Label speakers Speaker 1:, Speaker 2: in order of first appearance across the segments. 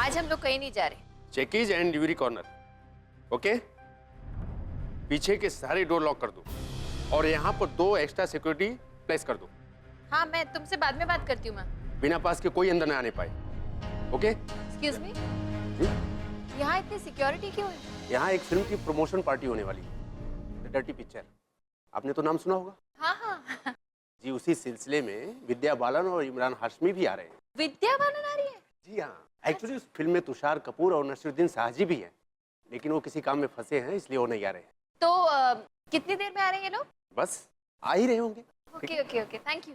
Speaker 1: आज हम लोग कहीं नहीं जा रहे।
Speaker 2: चेकीज एंड ड्यूरी कॉर्नर, ओके? पीछे के सारे डोर लॉक कर दो और यहाँ पर 2 एक्स्ट्रा सिक्योरिटी प्लेस कर दो।
Speaker 1: हाँ, मैं तुमसे बाद में बात करती हूँ माँ।
Speaker 2: बिना पास के कोई अंदर न आने पाए, ओके?
Speaker 1: एक्सक्यूज मी, यहाँ इतनी सिक्योरिटी क्यों है?
Speaker 2: यहाँ एक फिल्म की प्रमोशन पार्टी होने वाली है, द डर्टी पिक्चर। आपने तो नाम सुना होगा।
Speaker 1: हाँ हाँ।
Speaker 2: जी, उसी सिलसिले में विद्या बालन और इमरान हाशमी भी आ रहे हैं।
Speaker 1: विद्या बालन आ रही है?
Speaker 2: जी हाँ, एक्चुअली उस फिल्म में तुषार कपूर और नसीरुद्दीन शाहजी भी हैं, लेकिन वो किसी काम में फंसे हैं, इसलिए वो नहीं आ रहे हैं।
Speaker 1: तो कितनी देर में आ रहे हैं ये लोग?
Speaker 2: बस आ ही रहे होंगे।
Speaker 1: Okay okay okay, thank you.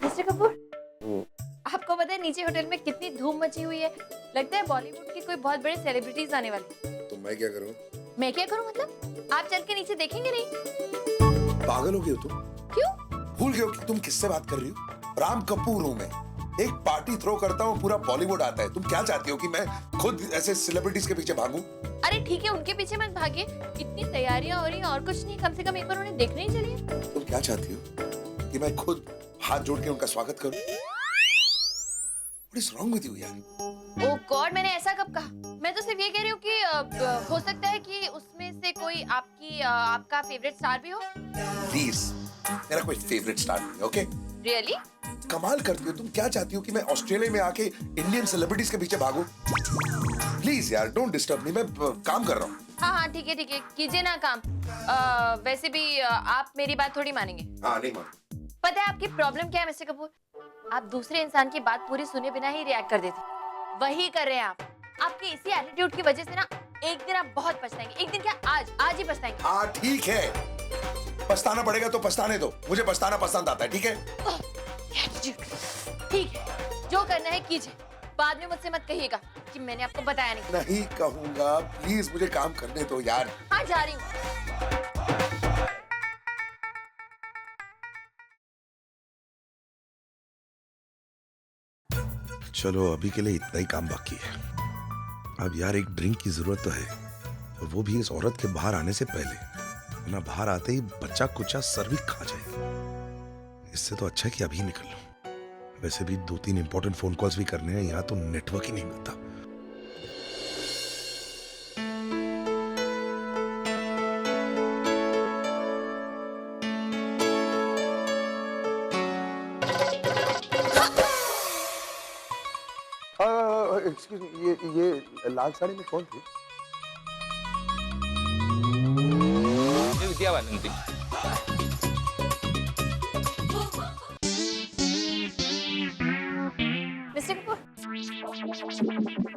Speaker 1: Mister Kapoor, आपको पता है नीचे होटल में कितनी धूम मची हुई है? लगता है बॉलीवुड के कोई बहुत बड़े सेलिब्रिटीज आने वाले।
Speaker 3: तो मैं क्या करूं?
Speaker 1: मैं क्या करूं मतलब? आप चल के नीचे देखेंगे नहीं?
Speaker 3: पागल हो गए हो तुम?
Speaker 1: क्यों?
Speaker 3: भूल गए हो कि तुम किससे बात कर रही हो? राम कपूर हूं मैं। एक पार्टी थ्रो करता हूँ, पूरा बॉलीवुड आता है। तुम क्या चाहती हो कि मैं खुद ऐसे सेलिब्रिटीज के पीछे भागूं?
Speaker 1: अरे ठीक है, उनके पीछे मत भागिए। इतनी तैयारियां हो रही हैं और कुछ नहीं, कम से कम एक बार उन्हें देखने ही चलिए।
Speaker 3: तुम क्या चाहती हो कि मैं खुद हाथ जोड़ के उनका स्वागत करूं? What is wrong with you यार?
Speaker 1: ओह गॉड, मैंने ऐसा कब कहा? मैं तो सिर्फ ये कह रही हूँ कि हो सकता है कि उसमें से कोई आपका फेवरेट स्टार भी हो।
Speaker 3: प्लीज, मेरा कोई फेवरेट स्टार नहीं है, ओके?
Speaker 1: रियली?
Speaker 3: कमाल करती हो। तुम क्या चाहती हो कि मैं ऑस्ट्रेलिया में आके इंडियन सेलिब्रिटीज के पीछे भागूं? प्लीज यार, डोंट डिस्टर्ब मी, मैं काम कर रहा हूँ।
Speaker 1: हाँ हाँ ठीक है, कीजिए ना काम। वैसे भी आप मेरी बात थोड़ी मानेंगे।
Speaker 3: हाँ, नहीं मान।
Speaker 1: पता है आपकी प्रॉब्लम क्या है मिस्टर कपूर? आप दूसरे इंसान की बात पूरी सुने बिना ही रिएक्ट कर देते। वही कर रहे हैं आप। आपके इसी एटीट्यूड की वजह से ना एक दिन आप बहुत पछताएंगे। एक दिन क्या, आज ही पछताएंगे।
Speaker 3: हाँ ठीक है, पछताना पड़ेगा तो पछताने दो। मुझे पछताना पसंद आता है, ठीक है?
Speaker 1: ठीक है, जो करना है कीजिए। बाद में मुझसे मत कहिएगा कि मैंने आपको बताया नहीं।
Speaker 3: नहीं कहूंगा, प्लीज मुझे काम करने दो यार।
Speaker 1: हाँ जा रही हूँ।
Speaker 3: चलो अभी के लिए इतना ही काम बाकी है। अब यार एक ड्रिंक की जरूरत तो है, और वो भी इस औरत के बाहर आने से पहले, वरना बाहर आते ही बच्चा कुचा सर भी खा जाएगा। इससे तो अच्छा है कि अभी निकल लूं। वैसे भी 2-3 इंपॉर्टेंट फोन कॉल्स भी करने हैं, यहाँ तो नेटवर्क ही नहीं मिलता। एक्सक्यूज मी, ये लाल साड़ी में कौन थी?
Speaker 4: विद्या बालन थी।
Speaker 1: मिस्टर कपूर,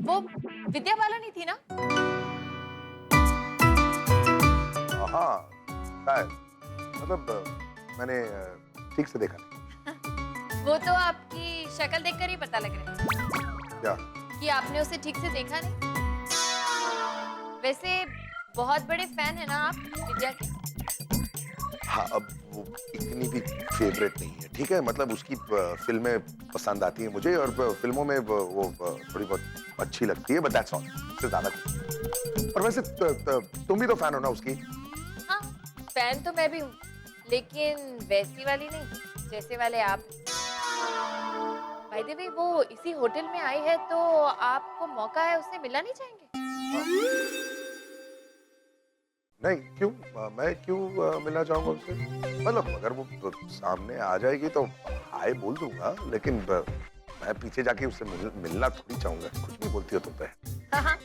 Speaker 1: वो विद्या बालन ही थी ना?
Speaker 3: हाँ शायद, मतलब मैंने ठीक से देखा नहीं।
Speaker 1: वो तो आपकी शक्ल देखकर ही पता लग रहा है।
Speaker 3: क्या?
Speaker 1: कि आपने उसे ठीक से देखा नहीं। वैसे बहुत बड़े फैन है ना आप विद्या के?
Speaker 3: हाँ, अब वो इतनी भी फेवरेट नहीं है, ठीक है? मतलब उसकी फिल्में पसंद आती हैं मुझे, और फिल्मों में वो थोड़ी बहुत अच्छी लगती है, बट दैट्स ऑल, इससे ज्यादा कुछ। और वैसे तुम भी तो फैन हो ना उसकी?
Speaker 1: हाँ, फैन तो मैं भी हूँ, लेकिन वैसी वाली नहीं जैसे वाले आप। बाय द वे, वो इसी होटल में आई है, तो आपको मौका है उससे मिलना नहीं चाहेंगे?
Speaker 3: नहीं, क्यों? मैं क्यों मिलना चाहूंगा उससे? मतलब अगर वो तो सामने आ जाएगी तो हाय बोल दूंगा, लेकिन मैं पीछे जाके उससे मिलना थोड़ी चाहूंगा। कुछ भी बोलती हो तुम पे।
Speaker 1: हाँ,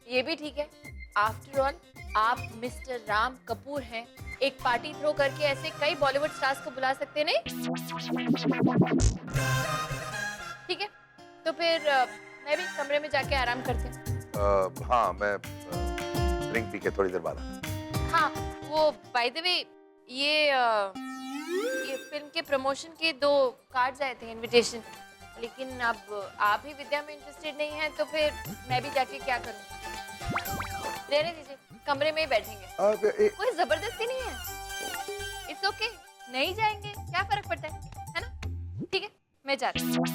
Speaker 1: ये भी ठीक है। आफ्टर ऑल आप मिस्टर राम कपूर हैं। एक पार्टी थ्रो करके ऐसे कई बॉलीवुड स्टार्स को बुला सकते नहीं? ठीक है, तो फिर मैं भी कमरे में जाके आराम करती हूँ।
Speaker 3: हाँ, मैं ड्रिंक पी के थोड़ी देर बाद।
Speaker 1: हाँ, वो बाय द वे, ये फिल्म के प्रमोशन के 2 कार्ड्स आए थे, इनविटेशन। लेकिन अब आप ही विद्या में इंटरेस्टेड नहीं हैं, तो फिर मैं भी जाके क्या करूँ? रहने दीजिए, कमरे में ही बैठेंगे। कोई जबरदस्ती नहीं है। इट्स ओके, नहीं जाएंगे, क्या फर्क पड़ता है ना? ठीक है, मैं जाती हूँ।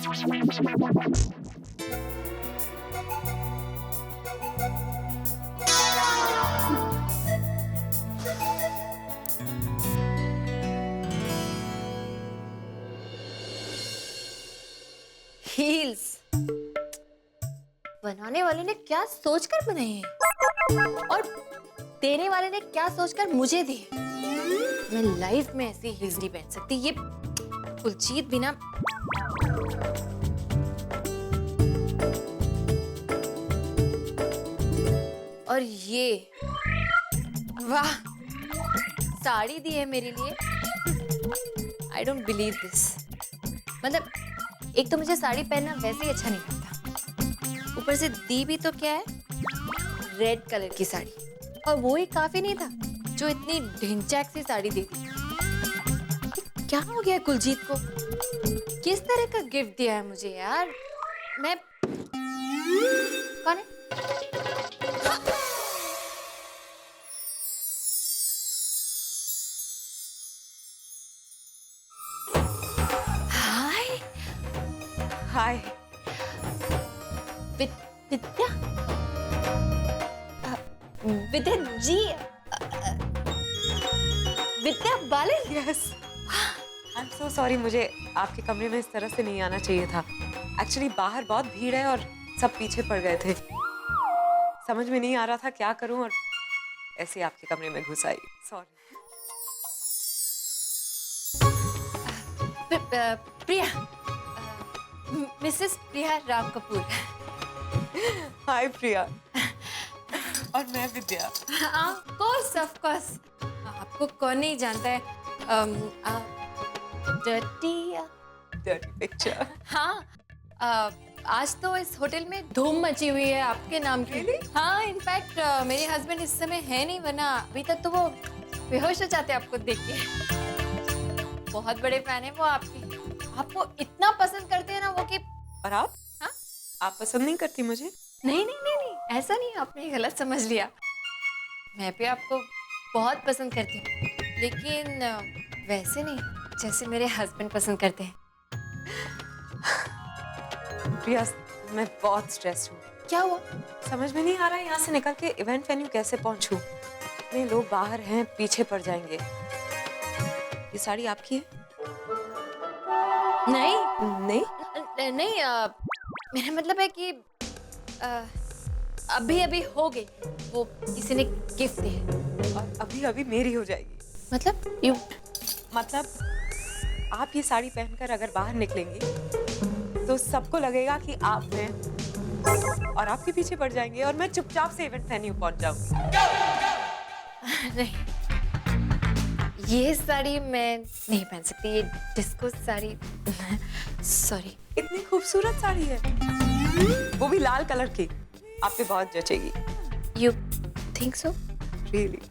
Speaker 1: हील्स बनाने वाले ने क्या सोचकर बनाए हैं और देने वाले ने क्या सोचकर मुझे दिए। मैं लाइफ में ऐसी हील्स नहीं पहन सकती। ये कुलजीत बिना और ये वाह साड़ी दी है मेरे लिए। I don't believe this. मतलब एक तो मुझे साड़ी पहनना वैसे ही अच्छा नहीं लगता, ऊपर से दी भी तो क्या है, रेड कलर की साड़ी, और वो ही काफी नहीं था जो इतनी ढिंचैक सी साड़ी दे दी। क्या हो गया कुलजीत को? किस तरह का गिफ्ट दिया है मुझे यार? मैं कौन है? Hi
Speaker 5: hi
Speaker 1: Vidya Vidya ji Vidya Balan.
Speaker 5: Yes I am so sorry, मुझे आपके कमरे में इस तरह से नहीं आना चाहिए था। एक्चुअली बाहर बहुत भीड़ है और सब पीछे पड़ गए थे। समझ में नहीं आ रहा था क्या करूं और ऐसे आपके कमरे में घुस आई। सॉरी।
Speaker 1: प्रिया, मिसेस प्रिया राम कपूर।
Speaker 5: हाय प्रिया। और मैं विद्या।
Speaker 1: ऑफ कोर्स आपको कौन नहीं जानता है।
Speaker 5: Dirty picture.
Speaker 1: हाँ, आज तो इस होटल में धूम मची हुई है आपके नाम की।
Speaker 5: Really?
Speaker 1: हाँ, इनफैक्ट मेरे हस्बैंड इस समय है नहीं, वरना अभी तक तो वो बेहोश हो जाते आपको देख के। बहुत बड़े फैन है वो आपके। आपको इतना पसंद करते हैं ना वो कि।
Speaker 5: और आप?
Speaker 1: हाँ?
Speaker 5: आप पसंद नहीं करती मुझे?
Speaker 1: नहीं नहीं नहीं नहीं, ऐसा नहीं, आपने गलत समझ लिया। मैं भी आपको बहुत पसंद करती हूँ, लेकिन वैसे नहीं जैसे मेरे हस्बैंड पसंद करते हैं।
Speaker 5: प्रिया, मैं बहुत स्ट्रेस्ड हूँ।
Speaker 1: क्या हुआ?
Speaker 5: समझ में नहीं आ रहा है यहाँ से निकल के इवेंट वेन्यू कैसे पहुँचूं। इतने लोग बाहर हैं, पीछे पड़ जाएंगे। ये साड़ी आपकी है?
Speaker 1: नहीं
Speaker 5: नहीं।
Speaker 1: मेरा मतलब है कि अभी अभी हो गई, वो किसी ने गिफ्ट दी है।
Speaker 5: और अभी अभी मेरी हो जाएगी।
Speaker 1: मतलब यू
Speaker 5: मतलब आप ये साड़ी पहनकर अगर बाहर निकलेंगी तो सबको लगेगा कि आप हैं और आपके पीछे पड़ जाएंगे और मैं चुपचाप से इवेंट वेन्यू पहुंच जाऊंगी।
Speaker 1: नहीं, ये साड़ी मैं नहीं पहन सकती। ये डिस्को साड़ी सॉरी।
Speaker 5: इतनी खूबसूरत साड़ी है, वो भी लाल कलर की, आप पे बहुत जचेगी।
Speaker 1: You think so?
Speaker 5: रियली?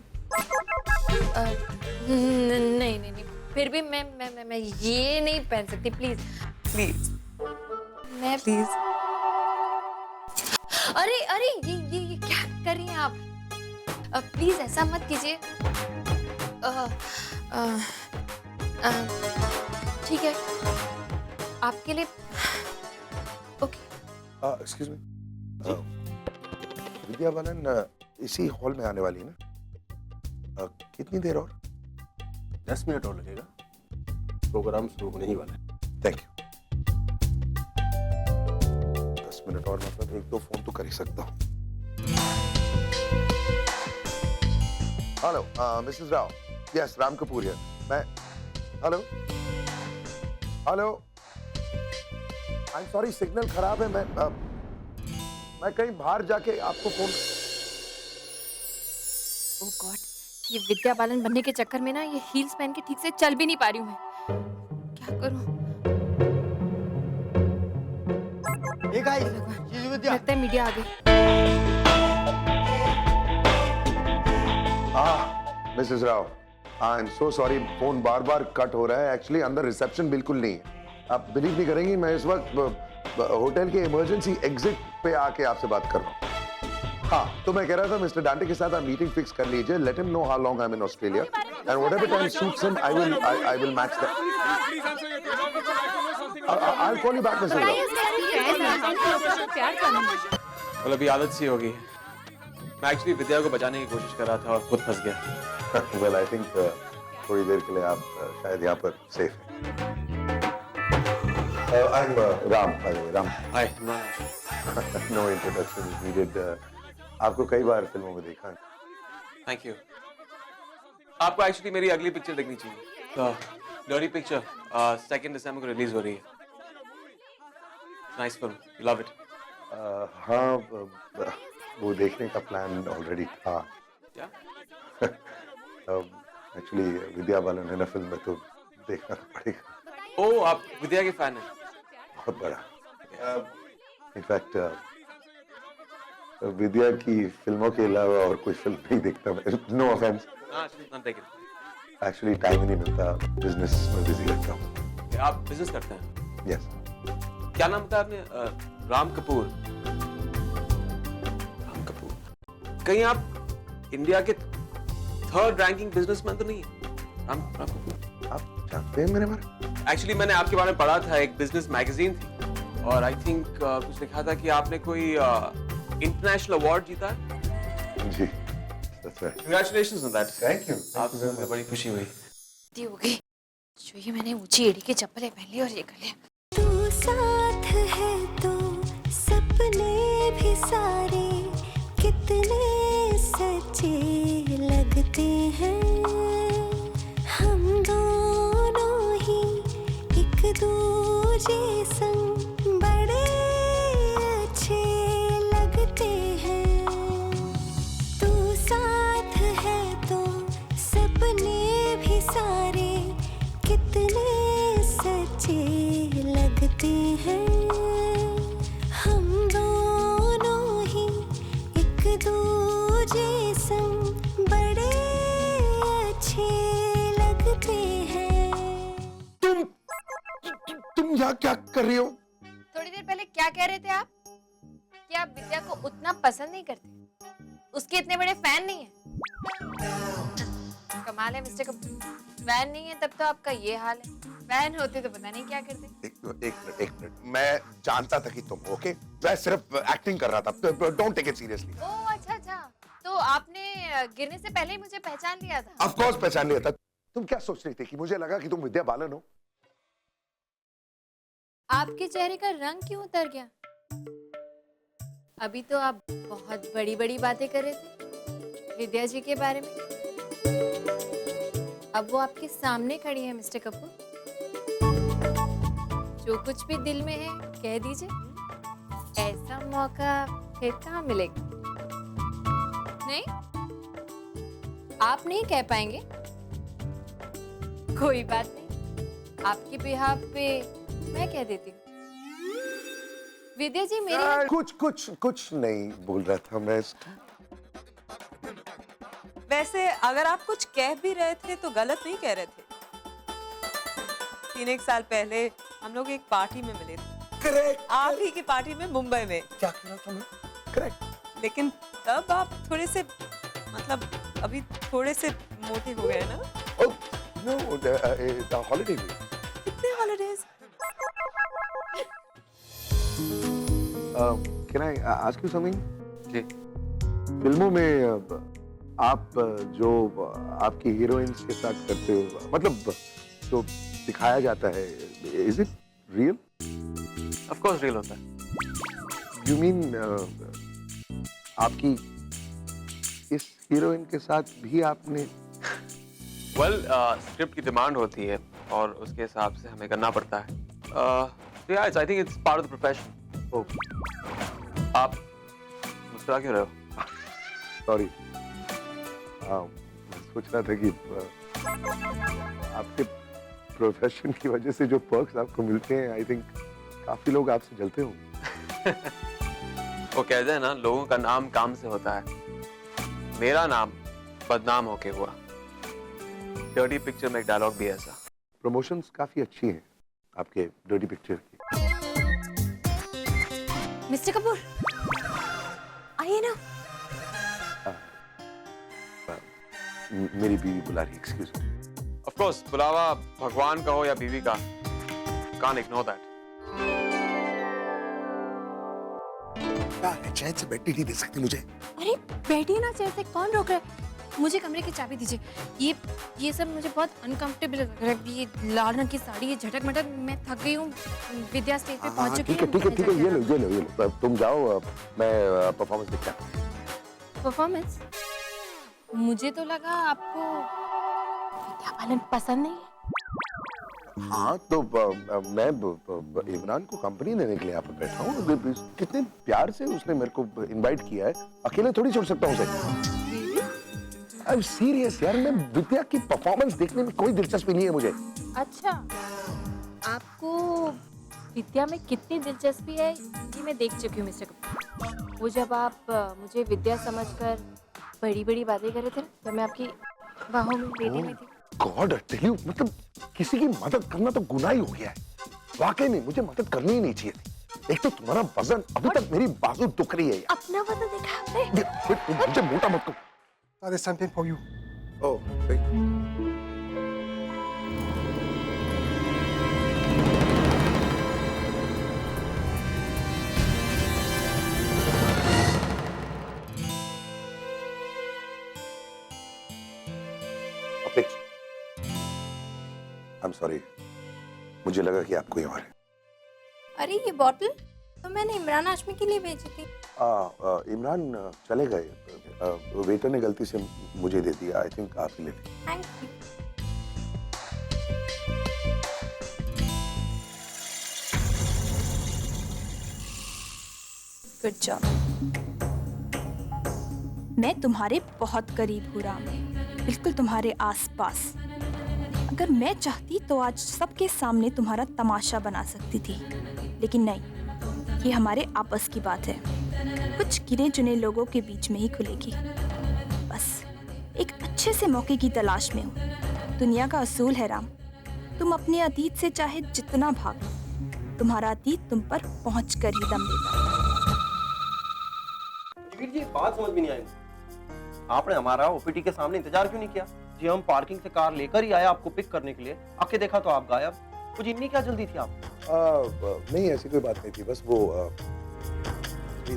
Speaker 1: नहीं नहीं नहीं, फिर भी मैं ये नहीं पहन सकती। प्लीज
Speaker 5: प्लीज
Speaker 1: मैं
Speaker 5: प्लीज।
Speaker 1: अरे अरे ये क्या कर रही हैं आप? प्लीज ऐसा मत कीजिए। ठीक है, आपके लिए okay.
Speaker 3: Excuse me, Vidya Balan इसी हॉल में आने वाली है ना? कितनी देर और?
Speaker 2: 10 मिनट और लगेगा, प्रोग्राम शुरू होने ही वाला है।
Speaker 3: Thank you. 10 मिनट और मतलब एक दो फोन तो कर ही सकता हूँ। Hello Mrs Rao. Yes, Ram Kapoor है मैं। Hello hello, I am sorry, signal खराब है। मैं कहीं बाहर जाके आपको फोन।
Speaker 1: ओह गॉड, ये विद्या बालन बनने के चक्कर में ना ये हील्स पहन के ठीक से चल भी नहीं पा रही हूँ मैं। क्या करूँ? लगता है मीडिया आ गई।
Speaker 3: Mrs Rao, I am so sorry, phone bar bar cut हो रहा है। एक्चुअली अंदर रिसेप्शन बिल्कुल नहीं है। आप बिलीव नहीं करेंगी, मैं इस वक्त होटल के इमरजेंसी एग्जिट पे आके आपसे बात कर रहा हूँ। हाँ, तो मैं कह रहा था मिस्टर डांटे के साथ आप मीटिंग फिक्स कर लीजिए। Let him know how long I am in Australia and whatever time suits him I will match that. I'll call you back, Mr. Ram.
Speaker 6: मतलब अभी आदत सी होगी। मैं एक्चुअली विद्या को बचाने की कोशिश कर रहा था और खुद फंस गया।
Speaker 3: Well, I think थोड़ी देर के लिए आप शायद यहाँ पर सेफ हैं। I'm Ram, by the way, Ram.
Speaker 6: Hi,
Speaker 3: No introduction is needed. आपको कई बार फिल्मों में देखा है।
Speaker 6: Thank you. आपको एक्चुअली मेरी अगली पिक्चर देखनी चाहिए। डर्टी पिक्चर 2 दिसंबर को रिलीज हो रही है। Nice film, love it.
Speaker 3: हाँ, वो देखने का प्लान ऑलरेडी था।
Speaker 6: क्या?
Speaker 3: एक्चुअली विद्या बालन है ना फिल्म में, तो देखना तो पड़ेगा।
Speaker 6: ओह, आप विद्या के फैन हैं?
Speaker 3: बहुत बड़ा। इनफैक्ट विद्या की फिल्मों के अलावा और कोई फिल्म नहीं देखता मैं। No offence. एक्चुअली टाइम ही नहीं मिलता, बिजनेस में बिजी रहता हूँ।
Speaker 6: आप बिजनेस करते हैं?
Speaker 3: यस।
Speaker 6: क्या नाम बताया आपने? राम कपूर। राम कपूर। कहीं आप इंडिया के 3rd रैंकिंग बिजनेसमैन तो नहीं है? राम कपूर।
Speaker 3: आप जानते हैं मेरे बारे में?
Speaker 6: एक्चुअली मैंने आपके बारे में पढ़ा था, एक बिजनेस मैगजीन थी और आई थिंक कुछ लिखा था कि आपने कोई इंटरनेशनल अवार्ड जीता है।
Speaker 3: जी, that's right.
Speaker 6: Congratulations on that.
Speaker 3: Thank you.
Speaker 6: आपसे मुझे बड़ी खुशी हुई।
Speaker 1: दी हो गई। जो ये मैंने ऊंची एड़ी की चप्पलें पहन ली और ये गले।
Speaker 7: तू साथ है तो सपने भी सारे कितने सच्चे लगते हैं। हम दोनों ही एक दूजे संग बड़े अच्छे लगते हैं। तू साथ है तो सपने भी सारे कितने सच्चे लगते हैं। हम दोनों ही एक दूजे संग बड़े अच्छे लगते हैं।
Speaker 3: तुम यहाँ क्या कर रही हो?
Speaker 1: थोड़ी देर पहले क्या कह रहे थे आप? कि आप विद्या को उतना पसंद नहीं करते, उसके इतने बड़े फैन नहीं है। कमाल है मिस्टर कपूर, फैन नहीं है तब तो आपका ये हाल है। फैन होते तो पता नहीं क्या करते।
Speaker 3: एक मिनट, मैं जानता था कि तुम ओके। मैं सिर्फ एक्टिंग कर रहा था। Don't take it seriously.
Speaker 1: Oh अच्छा, तो आपने गिरने से पहले ही मुझे पहचान लिया था?
Speaker 3: ऑफ कोर्स पहचान लिया था। तुम क्या सोच रही थी कि मुझे लगा कि तुम विद्या बालन हो?
Speaker 1: आपके चेहरे का रंग क्यों उतर गया? अभी तो आप बहुत बड़ी बड़ी बातें कर रहे थे विद्या जी के बारे में। अब वो आपके सामने खड़ी है मिस्टर कपूर। जो कुछ भी दिल में है कह दीजिए, ऐसा मौका फिर कहाँ मिलेगा? नहीं, आप नहीं कह पाएंगे? कोई बात नहीं, आपके बिहाफ पे मैं कह देती हूँ। विद्या जी मेरे
Speaker 3: कुछ नहीं बोल रहा था मैं।
Speaker 5: वैसे अगर आप कुछ कह भी रहे थे तो गलत नहीं कह रहे थे। 3 साल पहले हम लोग एक पार्टी में मिले थे।
Speaker 3: करेक्ट।
Speaker 5: आप ही की पार्टी में मुंबई में।
Speaker 3: क्या कह रहा था मैं? करेक्ट।
Speaker 5: लेकिन तब आप थोड़े से मतलब अभी थोड़े से मोटे हो गए ना?
Speaker 3: Oh no, the holiday week.
Speaker 5: कितने holidays?
Speaker 3: Can I ask you something?
Speaker 6: जी।
Speaker 3: फिल्मों में आप जो आपकी हीरोइंस के साथ करते हो, मतलब जो दिखाया जाता है, is it real?
Speaker 6: Of course real होता है।
Speaker 3: यू मीन आपकी इस हीरोइन के साथ भी आपने?
Speaker 6: वेल, स्क्रिप्ट की डिमांड होती है और उसके हिसाब से हमें करना पड़ता है। I think it's part of the profession. आप मुस्कुरा क्यों रहे हो?
Speaker 3: सॉरी, सोच रहा था कि आपके प्रोफेशन की वजह से जो पर्क्स आपको मिलते हैं, आई थिंक काफी लोग आपसे जलते होंगे।
Speaker 6: वो कहते हैं ना, लोगों का नाम काम से होता है। मेरा नाम बदनाम होके हुआ। डर्टी पिक्चर में एक डायलॉग भी है ऐसा।
Speaker 3: प्रमोशंस काफी अच्छी हैं आपके डर्टी पिक्चर की।
Speaker 1: मिस्टर कपूर आइए ना।
Speaker 3: मेरी बीवी बुला रही है, एक्सक्यूज मी।
Speaker 6: ऑफ कोर्स, बुलावा भगवान का हो या बीवी का, कांट इग्नोर दैट।
Speaker 3: क्या है, चैन से बैठने नहीं दे सकती मुझे?
Speaker 1: अरे बैठिए ना चेयर पे, कौन रोक रहा है? मुझे कमरे की चाबी दीजिए। ये सब मुझे बहुत अनकंफर्टेबल लग रहा है। ये लाल रंग की साड़ी, ये झटक मटक, मैं थक गई हूँ। विद्या स्टेज पे पहुंच चुकी है।
Speaker 3: ठीक है, ये लो, तुम जाओ, मैं परफॉर्मेंस देखता हूँ।
Speaker 1: परफॉर्मेंस? मुझे तो लगा आपको विद्या बालन पसंद नहीं है।
Speaker 3: हाँ तो मैं इमरान को कंपनी देने के लिए यहाँ पर बैठा हूँ। कितने प्यार से उसने मेरे को इनवाइट किया है, अकेले थोड़ी छोड़ सकता हूँ उसे। आई एम सीरियस यार, मैं विद्या की परफॉर्मेंस देखने में कोई दिलचस्पी नहीं है मुझे।
Speaker 1: अच्छा, आपको विद्या में कितनी दिलचस्पी है ये मैं देख चुकी हूँ मिस्टर कपूर। वो जब आप मुझे विद्या समझकर बड़ी बड़ी बातें कर रहे थे, जब मैं आपकी बाहों में बेटे में थी।
Speaker 3: गॉड, टेल मतलब किसी की मदद करना तो गुनाह ही हो गया है। वाकई में मुझे मदद करनी ही नहीं चाहिए थी। एक तो तुम्हारा वजन, अभी तक मेरी बाजू दुख रही है यार।
Speaker 1: अपना वजन देखा आपने?
Speaker 3: मुझे मोटा मत करो।
Speaker 8: There's something for you.
Speaker 3: Oh, thank you. I'm sorry. मुझे लगा कि आपको ही और है।
Speaker 9: अरे ये बॉटल तो मैंने इमरान हाशमी के लिए भेजी थी।
Speaker 3: इमरान चले गए, वेटर ने गलती से मुझे दे दिया। आई थिंक आप ही ले लें।
Speaker 9: Thank you. Good job. मैं तुम्हारे बहुत करीब हूँ राम, बिल्कुल तुम्हारे आसपास। अगर मैं चाहती तो आज सबके सामने तुम्हारा तमाशा बना सकती थी, लेकिन नहीं, ये हमारे आपस की बात है। कुछ गिने चुने लोगों के बीच में ही खुलेगी। बस एक अच्छे से मौके की तलाश में हूँ। दुनिया का असूल है राम, तुम अपने अतीत से चाहे जितना भाग लो, तुम्हारा अतीत तुम पर पहुँच कर ही दम देता है।
Speaker 10: जी बात समझ में नहीं आई। आपने हमारा ओपीटी के सामने इंतजार क्यों नहीं किया? जी हम पार्किंग से कार लेकर ही आए आपको पिक करने के लिए, आके देखा तो आप गायब। कुछ इतनी क्या जल्दी थी आप?
Speaker 3: नहीं, ऐसी कोई बात नहीं थी। बस वो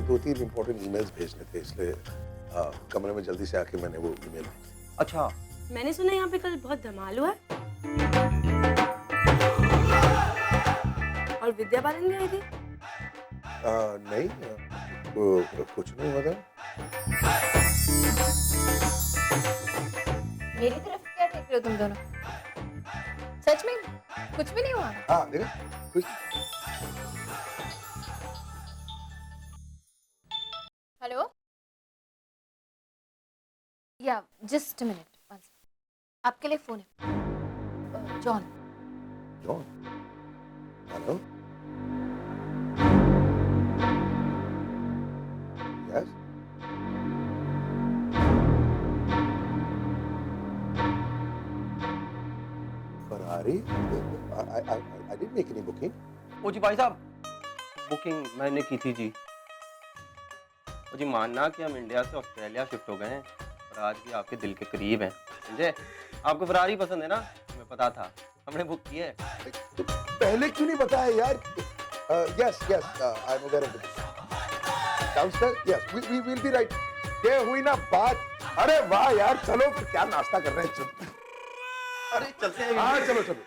Speaker 3: 2-3 इम्पोर्टेंट ईमेल्स भेजने थे, इसलिए कमरे में जल्दी से आके मैंने वो ईमेल।
Speaker 10: अच्छा,
Speaker 9: मैंने सुना यहाँ पे कल बहुत धमाल हुआ है और विद्या बालन भी आई थी।
Speaker 3: नहीं, कुछ नहीं हुआ था।
Speaker 1: मेरी तरफ क्या देख रहे हो तुम दोनों? सच में कुछ भी नहीं हुआ?
Speaker 3: हाँ देखा कुछ।
Speaker 1: हेलो, या जस्ट मिनट, आपके लिए फोन है। John.
Speaker 3: John, hello. Yes. Ferrari? I didn't make any booking.
Speaker 10: ओ जी भाई साहब, बुकिंग मैंने की थी जी। ओ जी मानना कि हम इंडिया से ऑस्ट्रेलिया शिफ्ट हो गए हैं और आज भी आपके दिल के करीब हैं, समझे? आपको फरारी पसंद है ना? हमें पता था, हमने बुक की है।
Speaker 3: तो पहले क्यों नहीं बताया यार? Yes, I'm aware of it. Downstairs? Yes, we will be right. ये हुई ना बात। अरे वाह यार, चलो फिर क्या नाश्ता कर रहे हैं? चलो।
Speaker 10: अरे चलते हैं।
Speaker 3: हाँ चलो चलो।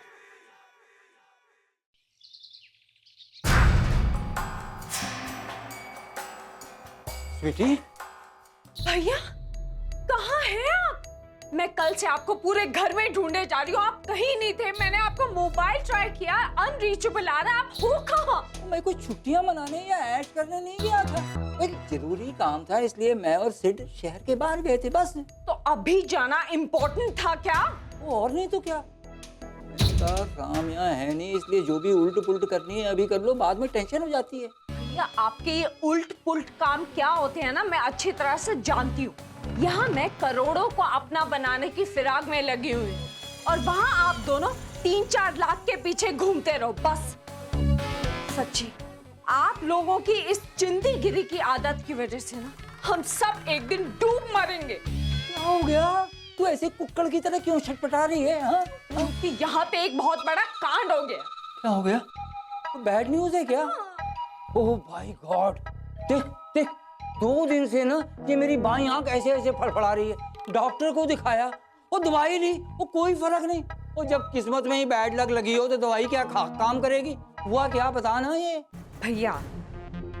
Speaker 10: स्वीटी,
Speaker 5: भैया कहाँ हैं आप? मैं कल से आपको पूरे घर में ढूंढे जा रही हूँ, आप कहीं नहीं थे। मैंने आपको मोबाइल ट्राई किया, अनरीचेबल आ रहा है। आप हो कहाँ?
Speaker 11: मैं कोई छुट्टियां मनाने या ऐश करने नहीं गया था, एक जरूरी काम था, इसलिए मैं और सिड शहर के बाहर गए थे बस।
Speaker 5: तो अभी जाना इम्पोर्टेंट था क्या?
Speaker 11: और नहीं तो क्या, इसका काम यहाँ है नहीं, इसलिए जो भी उल्ट पुल्ट करनी है अभी कर लो, बाद में टेंशन हो जाती है।
Speaker 5: या आपके ये उल्ट पुल्ट काम क्या होते हैं ना, मैं अच्छी तरह से जानती हूँ। यहाँ मैं करोड़ों को अपना बनाने की फिराक में लगी हुई हूँ और वहाँ आप दोनों 3-4 लाख के पीछे घूमते रहो बस। सच्ची आप लोगों की इस चिंदीगिरी की आदत की वजह से ना हम सब एक दिन डूब मरेंगे।
Speaker 11: क्या हो गया? तू ऐसे कुक्कड़ की तरह क्यों छटपटा रही है? हाँ?
Speaker 5: क्योंकि यहाँ पे एक बहुत बड़ा कांड हो गया।
Speaker 11: क्या हो गया? बैड न्यूज है क्या? ओह माय गॉड, देख देख 2 दिन से ना ये मेरी बाईं आंख ऐसे ऐसे फड़फड़ा रही है। डॉक्टर को दिखाया, वो दवाई ली, वो कोई फर्क नहीं। और जब किस्मत में ही बैड लक लगी हो तो दवाई क्या काम करेगी? हुआ क्या बताना ये।
Speaker 8: भैया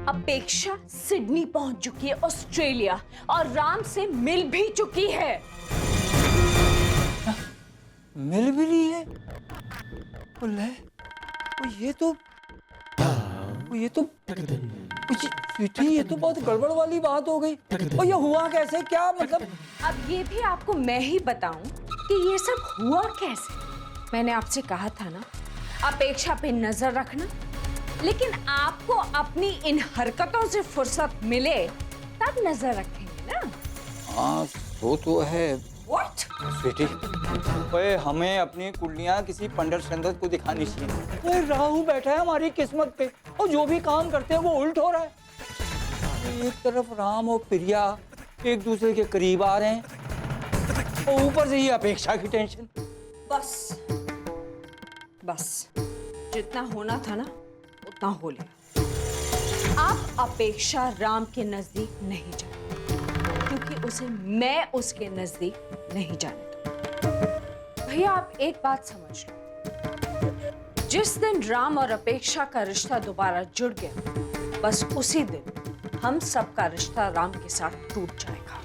Speaker 8: अपेक्षा सिडनी पहुंच चुकी है, ऑस्ट्रेलिया, और राम से मिल भी चुकी है।
Speaker 11: मिल भी रही है? ये तो बहुत गड़बड़ वाली बात हो गई। और ये हुआ कैसे, क्या मतलब?
Speaker 8: अब ये भी आपको मैं ही बताऊं कि ये सब हुआ कैसे। मैंने आपसे कहा था ना अपेक्षा पे नजर रखना, लेकिन आपको अपनी इन हरकतों से फुर्सत मिले तब नजर रखेंगे ना।
Speaker 11: हाँ वो तो है।
Speaker 8: What?
Speaker 11: स्वीटी, ओए हमें अपनी कुंडलियां किसी पंडित संदत को दिखानी चाहिए। ओए राहु बैठा है हमारी किस्मत पे, और जो भी काम करते हैं वो उल्ट हो रहा है। एक तरफ राम और प्रिया एक दूसरे के करीब आ रहे हैं, और ऊपर से ये अपेक्षा की टेंशन।
Speaker 8: बस जितना होना था ना उतना हो लिया। आप अपेक्षा राम के नजदीक नहीं जाए, क्योंकि उसे मैं उसके नजदीक नहीं जाने दूंगी। भैया आप एक बात समझ लो, जिस दिन राम और अपेक्षा का रिश्ता दोबारा जुड़ गया, बस उसी दिन हम सबका रिश्ता राम के साथ टूट जाएगा।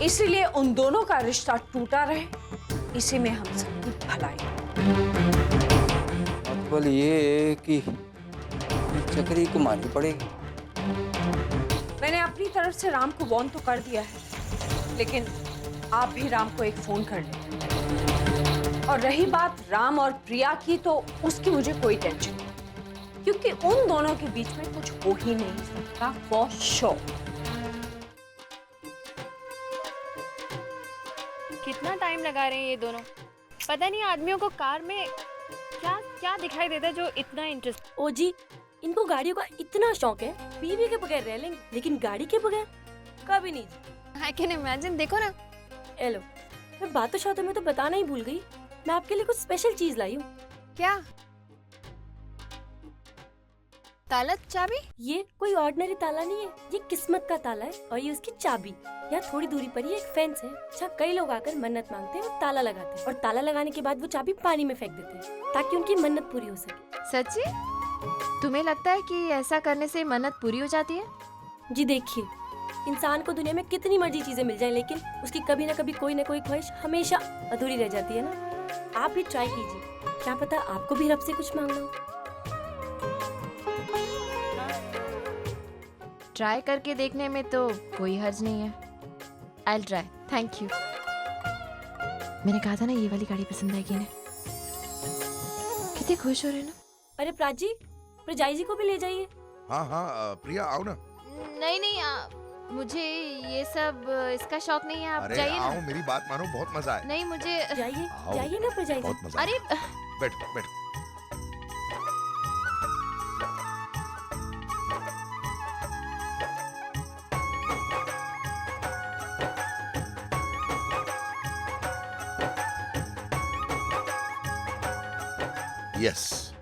Speaker 8: इसीलिए उन दोनों का रिश्ता टूटा रहे, इसी में हम सबकी भलाई।
Speaker 11: मतलब ये कि चक्री को मारनी पड़ेगी।
Speaker 8: मैंने अपनी तरफ से राम को वार्न तो कर दिया है, लेकिन आप भी राम को एक फोन कर लें। और रही बात राम और प्रिया की, तो उसकी मुझे कोई टेंशन नहीं, क्योंकि उन दोनों के बीच में कुछ हो ही नहीं सकता फॉर श्योर।
Speaker 1: कितना टाइम लगा रहे हैं ये दोनों। पता नहीं आदमियों को कार में क्या क्या दिखाई देता है जो इतना इंटरेस्ट।
Speaker 12: ओ जी, इनको गाड़ियों का इतना शौक है, बीवी के बगैर रह लेंगे, लेकिन गाड़ी के बगैर कभी नहीं जी।
Speaker 1: I can imagine. देखो ना।
Speaker 12: हेलो, मैं बातों शातों में तो बताना ही भूल गई, मैं आपके लिए कुछ स्पेशल चीज लाई हूँ।
Speaker 1: क्या? ताला चाबी?
Speaker 12: ये कोई ऑर्डिनरी ताला नहीं है, ये किस्मत का ताला है, और ये उसकी चाबी। यहाँ थोड़ी दूरी पर ही एक फेंस है, जहाँ कई लोग आकर मन्नत मांगते हैं और ताला लगाते हैं, और ताला लगाने के बाद वो चाबी पानी में फेंक देते हैं ताकि उनकी मन्नत पूरी हो सके।
Speaker 1: सच्ची? तुम्हें लगता है कि ऐसा करने से मन्नत पूरी हो जाती है?
Speaker 12: जी देखिए, इंसान को दुनिया में कितनी मर्जी चीजें मिल जाए, लेकिन उसकी कभी न कभी कोई न कोई ख्वाहिश हमेशा अधूरी रह जाती है ना। आप भी ट्राई कीजिए, क्या पता आपको भी रब से कुछ मांगना हो।
Speaker 1: ट्राई करके देखने में तो कोई हर्ज नहीं है। I will try. Thank you. मैंने कहा था ना ये वाली गाड़ी पसंद आएगी इन्हें। कितने खुश हो रहे हैं ना।
Speaker 12: अरे प्राची, प्रजाई जी को भी ले जाइए।
Speaker 3: हाँ हाँ प्रिया आओ ना।
Speaker 1: नहीं मुझे ये सब इसका शौक नहीं है। आप
Speaker 3: अरे
Speaker 1: जाइए
Speaker 3: आओ,
Speaker 1: ना।
Speaker 3: मेरी बात मानो, बहुत मजा है।
Speaker 1: नहीं मुझे
Speaker 12: जाइए
Speaker 3: आओ।
Speaker 12: जाइए ना प्रजाई जी।
Speaker 3: बहुत मजा
Speaker 1: अरे
Speaker 3: बैठो बैठो। यस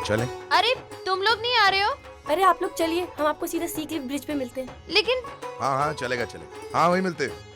Speaker 3: चलें।
Speaker 1: अरे तुम लोग नहीं आ रहे हो?
Speaker 12: अरे आप लोग चलिए, हम आपको सीधा सी क्लिफ ब्रिज पे मिलते हैं।
Speaker 1: लेकिन
Speaker 3: हाँ हाँ चलेगा चलेगा, हाँ वही मिलते हैं।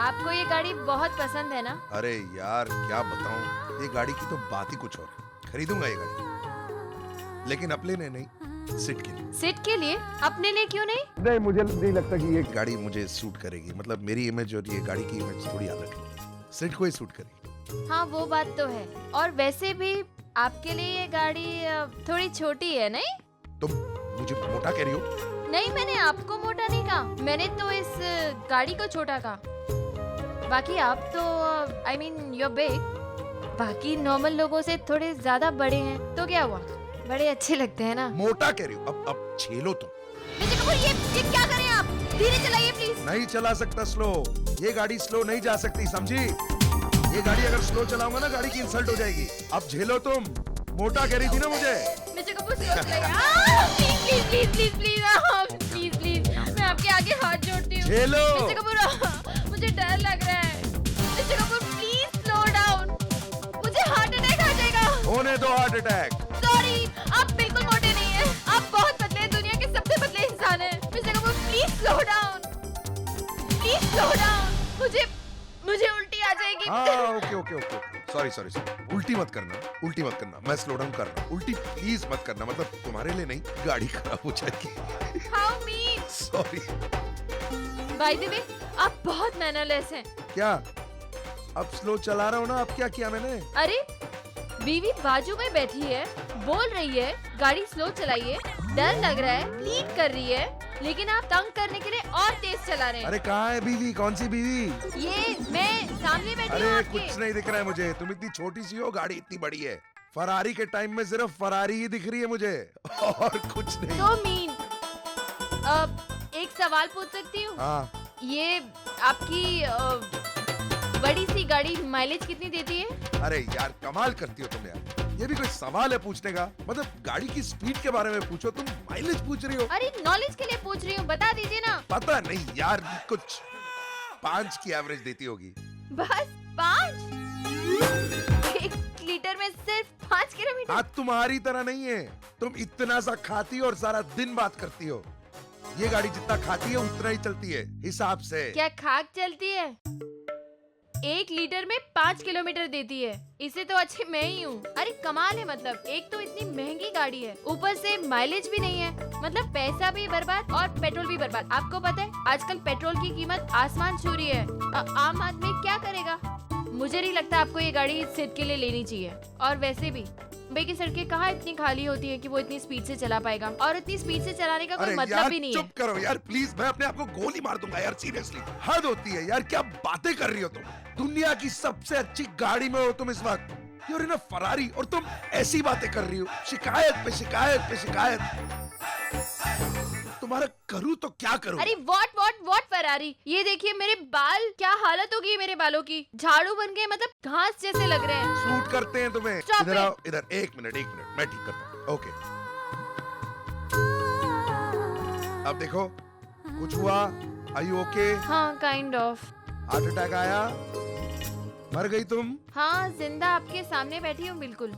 Speaker 1: आपको ये गाड़ी बहुत पसंद है ना?
Speaker 3: अरे यार क्या बताऊं, ये गाड़ी की तो बात ही कुछ और है। खरीदूंगा ये गाड़ी, लेकिन अपने लिए नहीं, सिट के लिए।
Speaker 1: सिट के लिए? अपने लिए क्यों नहीं?
Speaker 3: नहीं मुझे नहीं लगता कि ये गाड़ी मुझे सूट करेगी। मतलब मेरी इमेज और ये गाड़ी की इमेज थोड़ी अलग है। सिट को ही सूट करेगी।
Speaker 1: हाँ वो बात तो है। और वैसे भी आपके लिए ये गाड़ी थोड़ी छोटी है नहीं?
Speaker 3: तुम मुझे मोटा कह रही हो?
Speaker 1: नहीं मैंने आपको मोटा नहीं कहा, मैंने तो इस गाड़ी को छोटा कहा। बाकी आप तो I mean you are big, बाकी नॉर्मल लोगों से थोड़े ज्यादा बड़े हैं, तो क्या हुआ, बड़े अच्छे लगते हैं ना।
Speaker 3: मोटा कह रही हो? अब छेलो तुम।
Speaker 1: ये क्या करें आप? धीरे चलाइए प्लीज।
Speaker 3: नहीं चला सकता स्लो, ये गाड़ी स्लो नहीं जा सकती, समझी? ये गाड़ी अगर स्लो चलाऊंगा ना गाड़ी की इंसल्ट हो जाएगी। अब झेलो तुम, मोटा कह रही थी ना मुझे।
Speaker 1: मिस्टर कपूर स्लो चलाइए। Please please please please please please मैं आपके आगे हाथ जोड़ती हूँ।
Speaker 3: झेलो।
Speaker 1: मिस्टर कपूर मुझे डर लग रहा है। Mister Kapoor please slow down, मुझे हार्ट अटैक आ जाएगा।
Speaker 3: होने दो हार्ट अटैक।
Speaker 1: सॉरी, आप बिल्कुल मोटे नहीं हैं, आप बहुत पतले हैं, दुनिया के सबसे पतले इंसान हैं। Mister Kapoor please slow down, please slow down, मुझे उल्टी आ जाएगी।
Speaker 3: हाँ okay okay okay, sorry sorry sorry, उल्टी मत करना, उल्टी मत करना, मैं स्लो डाउन कर रहा हूँ। उल्टी प्लीज मत करना, मतलब तुम्हारे लिए नहीं, गाड़ी खराब हो जाएगी।
Speaker 1: How mean.
Speaker 3: Sorry.
Speaker 1: By the way, आप बहुत मैनरलेस हैं।
Speaker 3: क्या? अब स्लो चला रहा हूँ ना, अब क्या किया मैंने?
Speaker 1: अरे बीवी बाजू में बैठी है, बोल रही है गाड़ी स्लो चलाइए, डर लग रहा है, प्लीड कर रही है, लेकिन आप तंग करने के लिए और तेज चला रहे हैं।
Speaker 3: अरे कहाँ है बीवी? कौन सी बीवी?
Speaker 1: ये मैं सामने बैठी हूँ
Speaker 3: अरे
Speaker 1: आपके।
Speaker 3: कुछ नहीं दिख रहा है मुझे, तुम इतनी छोटी सी हो, गाड़ी इतनी बड़ी है। फरारी के टाइम में सिर्फ फरारी ही दिख रही है मुझे, और कुछ नहीं।
Speaker 1: तो मीन, एक सवाल पूछ सकती हूँ?
Speaker 3: हाँ।
Speaker 1: ये आपकी बड़ी सी गाड़ी माइलेज कितनी देती है?
Speaker 3: अरे यार कमाल करती हो तुम यार, ये भी कोई सवाल है पूछने का? मतलब गाड़ी की स्पीड के बारे में पूछो, तुम माइलेज पूछ रही हो।
Speaker 1: अरे नॉलेज के लिए पूछ रही हूँ, बता दीजिए ना।
Speaker 3: पता नहीं यार, कुछ 5 की एवरेज देती होगी।
Speaker 1: बस 5? 1 लीटर में सिर्फ 5 किलोमीटर?
Speaker 3: हाँ तुम्हारी तरह नहीं है, तुम इतना सा खाती हो और सारा दिन बात करती हो। ये गाड़ी जितना खाती है उतना ही चलती है हिसाब से।
Speaker 1: क्या खाक चलती है? 1 लीटर में 5 किलोमीटर देती है, इससे तो अच्छी मैं ही हूँ। अरे कमाल है, मतलब एक तो इतनी महंगी गाड़ी है, ऊपर से माइलेज भी नहीं है, मतलब पैसा भी बर्बाद और पेट्रोल भी बर्बाद। आपको पता है आजकल पेट्रोल की कीमत आसमान छू रही है, आम आदमी क्या करेगा? मुझे नहीं लगता आपको ये गाड़ी इस सेहत के लिए लेनी चाहिए। और वैसे भी मुंबई की सड़कें कहाँ इतनी खाली होती है कि वो इतनी स्पीड से चला पाएगा, और इतनी स्पीड से चलाने का कोई मतलब भी नहीं है।
Speaker 3: चुप करो यार प्लीज, मैं अपने आप को गोली मार दूंगा यार, सीरियसली हद होती है यार, क्या बातें कर रही हो तुम? दुनिया की सबसे अच्छी गाड़ी में हो तुम इस वक्त, you're in a फरारी, और तुम ऐसी बातें कर रही हो, शिकायत पे शिकायत पे शिकायत। तुम्हारा करूँ तो क्या करूँ?
Speaker 1: अरे व्हाट फरारी, ये देखिए मेरे बाल, क्या हालत होगी मेरे बालों की, झाड़ू बन गए, मतलब घास जैसे लग रहे हैं।
Speaker 3: सूट करते हैं तुम्हें?
Speaker 1: Stop
Speaker 3: इधर
Speaker 1: it.
Speaker 3: आओ, इधर, एक मिनट मैं ठीक करता हूँ। ओके अब देखो, कुछ हुआ? Are you okay?
Speaker 1: हाँ काइंड ऑफ।
Speaker 3: हार्ट अटैक आया? मर गई तुम?
Speaker 1: हाँ जिंदा आपके सामने बैठी हूँ बिल्कुल।